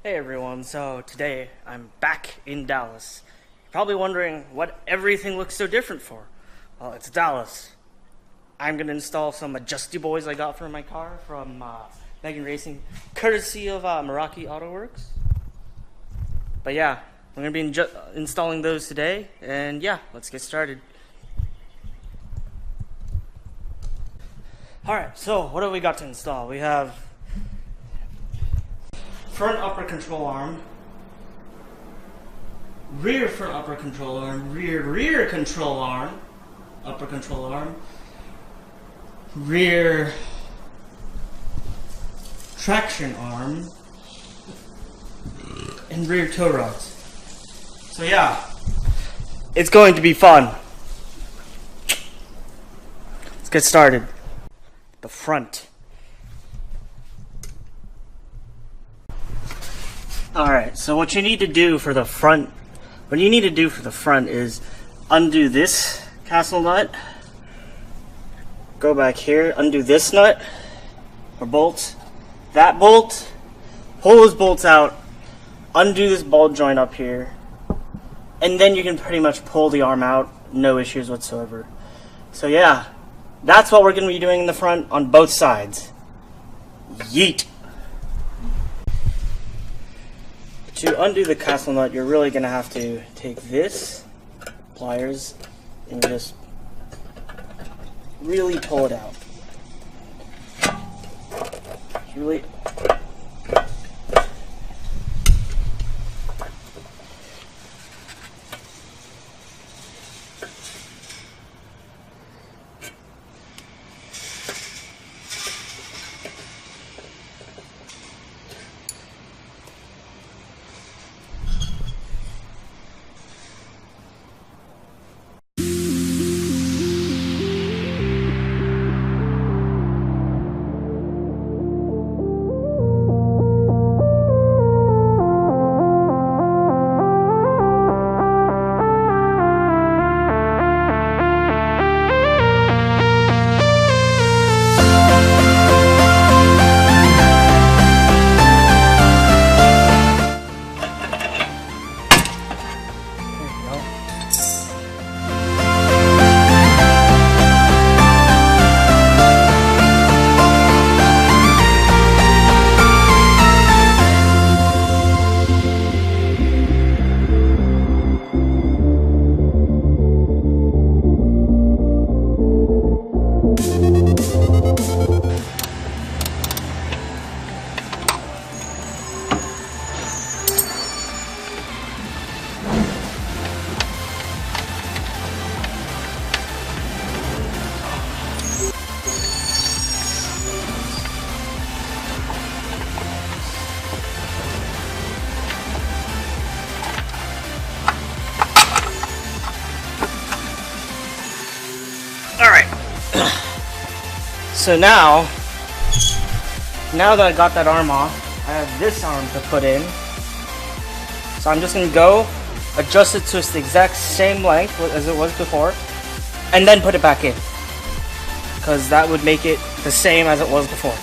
Hey everyone, so today I'm back in Dallas. You're probably wondering what everything looks so different for. Well, it's Dallas. I'm going to install some adjusty boys I got for my car from Megan Racing, courtesy of Meraki Auto Works. But yeah, I'm going to be installing those today, and yeah, let's get started. Alright, so what do we got to install? We have front upper control arm, rear front upper control arm, rear control arm, upper control arm, rear traction arm, and rear tow rods. So yeah, it's going to be fun. Let's get started. The front. Alright, so what you need to do for the front, is undo this castle nut, go back here, undo this nut, or bolt, that bolt, pull those bolts out, undo this ball joint up here, and then you can pretty much pull the arm out, no issues whatsoever. So yeah, that's what we're going to be doing in the front on both sides. Yeet! To undo the castle nut, you're really going to have to take this pliers and just really pull it out. Really. Alright, so now that I got that arm off, I have this arm to put in. So I'm just going to go, adjust it to the exact same length as it was before, and then put it back in. Because that would make it the same as it was before.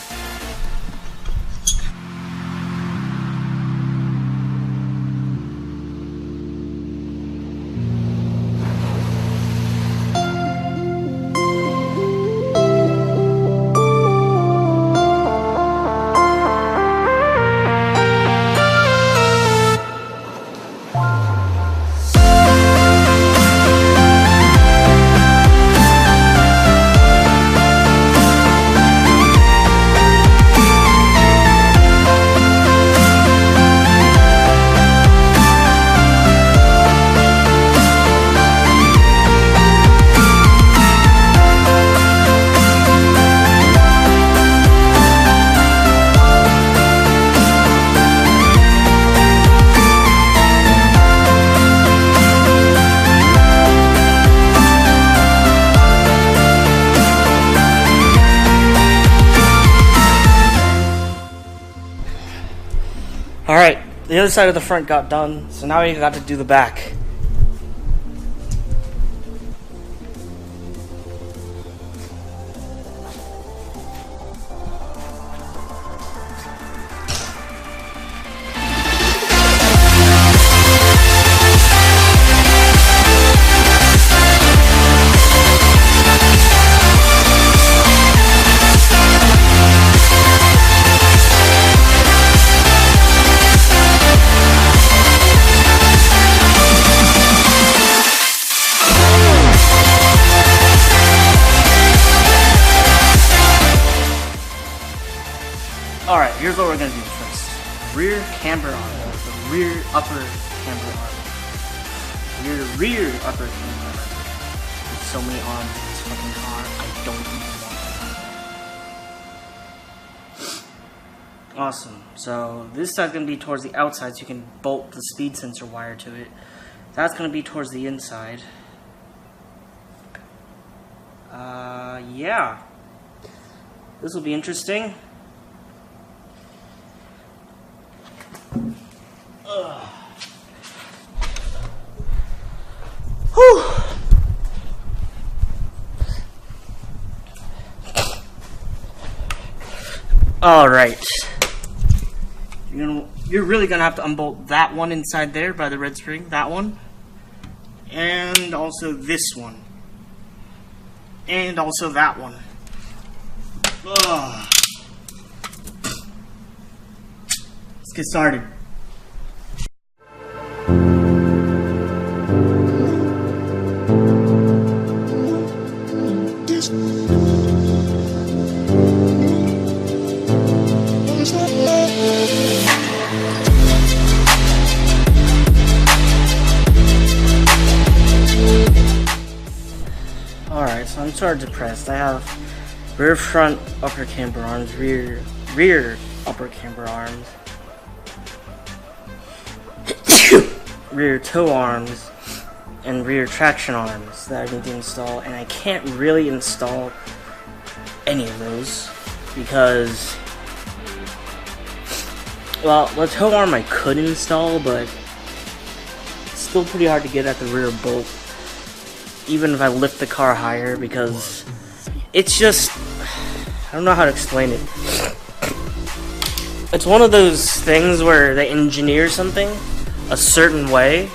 Alright, the other side of the front got done, so now we got to do the back. gonna do first. Rear camber arm, the rear upper camber arm. Rear upper camber arm. There's so many arms in this fucking car, I don't even want them. Awesome. So this side's gonna be towards the outside, so you can bolt the speed sensor wire to it. That's gonna be towards the inside. Yeah. This will be interesting. Whew. All right. You're really gonna have to unbolt that one inside there by the red spring, that one, and also this one, and also that one. Ugh. Let's get started. Alright, so I'm sort of depressed. I have rear front upper camber arms, rear upper camber arms, rear toe arms, and rear traction arms that I need to install, and I can't really install any of those because, well, the toe arm I could install, but it's still pretty hard to get at the rear bolt, even if I lift the car higher, because it's just, I don't know how to explain it. It's one of those things where they engineer something a certain way,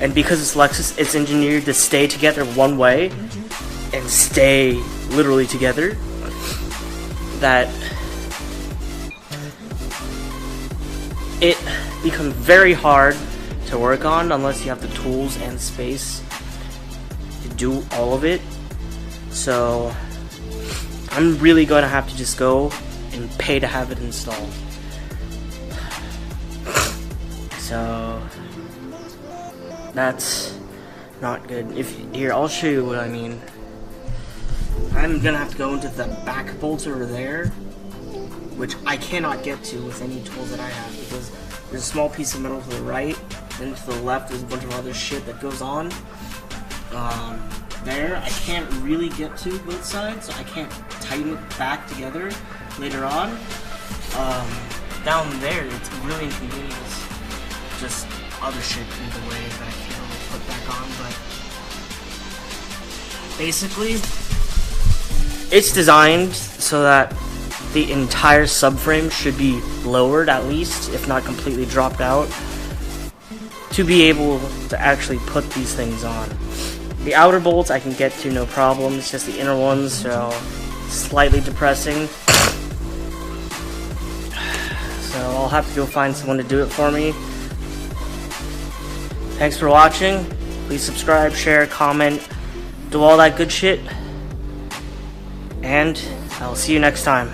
and because it's Lexus, it's engineered to stay together one way and stay literally together, that it becomes very hard to work on unless you have the tools and space to do all of it. So I'm really going to have to just go and pay to have it installed. So that's not good. Here, I'll show you what I mean. I'm gonna have to go into the back bolts over there, which I cannot get to with any tools that I have, because there's a small piece of metal to the right, and to the left there's a bunch of other shit that goes on. There, I can't really get to both sides, so I can't tighten it back together later on. Down there, it's really inconvenient. Just other shit in the way that I can't really put back on, but basically, it's designed so that the entire subframe should be lowered at least, if not completely dropped out, to be able to actually put these things on. The outer bolts I can get to no problem, it's just the inner ones, so slightly depressing. So I'll have to go find someone to do it for me. Thanks for watching. Please subscribe, share, comment, do all that good shit. And I'll see you next time.